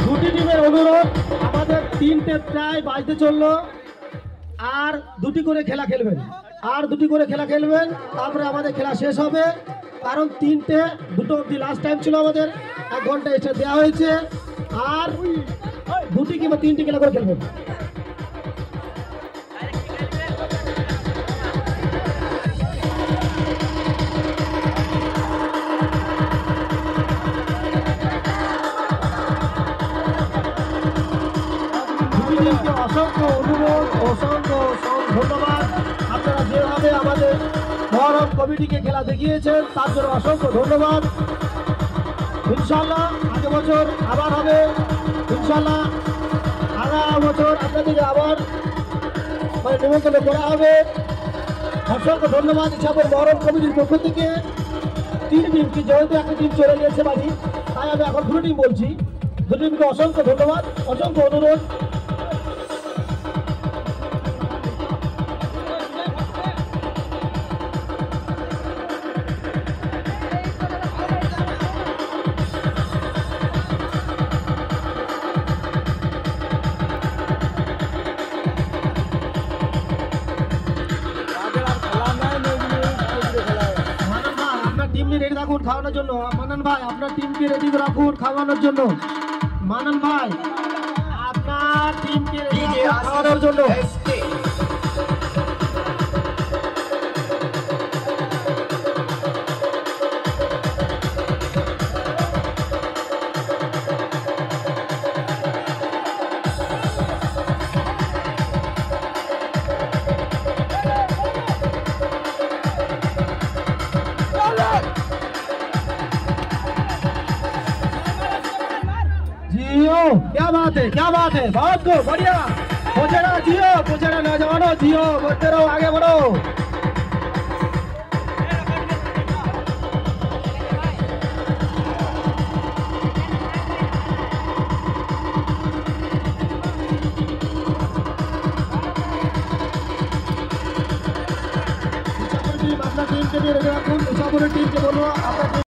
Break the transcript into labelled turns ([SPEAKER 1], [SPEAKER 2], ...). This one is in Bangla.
[SPEAKER 1] দুটি টিমের অনুরোধ, আমাদের 3টে প্রায় বাজতে চললো, আর দুটি করে খেলা খেলবেন, তারপরে আমাদের খেলা শেষ হবে। কারণ 2 অবধি লাস্ট টাইম ছিল আমাদের, 1 ঘন্টা এসে দেওয়া হয়েছে, আর 2টি কিংবা 3টি খেলা করে খেলবেন। অসংখ্য অনুরোধ, অসংখ্য ধন্যবাদ। আপনারা যেভাবে আমাদের মহরম কমিটিকে খেলা দেখিয়েছেন তার জন্য অসংখ্য ধন্যবাদ। ইনশাল্লাহ আগের বছর আবার হবে, ইনশাল্লাহ আগামী বছর আপনাদেরকে আবার নিমন্ত্রণ করা হবে। অসংখ্য ধন্যবাদ। হিসাবে মহরম কমিটির পক্ষ থেকে 3 টিমকে, যেহেতু একটা টিম চলে গেছে বাড়ি, তাই আমি এখন 2 টিম বলছি। 2 টিমকে অসংখ্য ধন্যবাদ, অসংখ্য অনুরোধ। রেডি রাখুন খাওয়ানোর জন্য। মানান ভাই আপনার টিমকে রেডি রাখুন খাওয়ানোর জন্য। মানান ভাই আপনার টিমকে রেডি রাখুন খাওয়ানোর জন্য। जियो, क्या बात है, बहुत को बढ़िया। पोचड़ा जियो, पोचड़ा नौजवानों जियो, बढ़ते रहो, आगे बढ़ो। अपना टीम के लिए टीम के बोलो।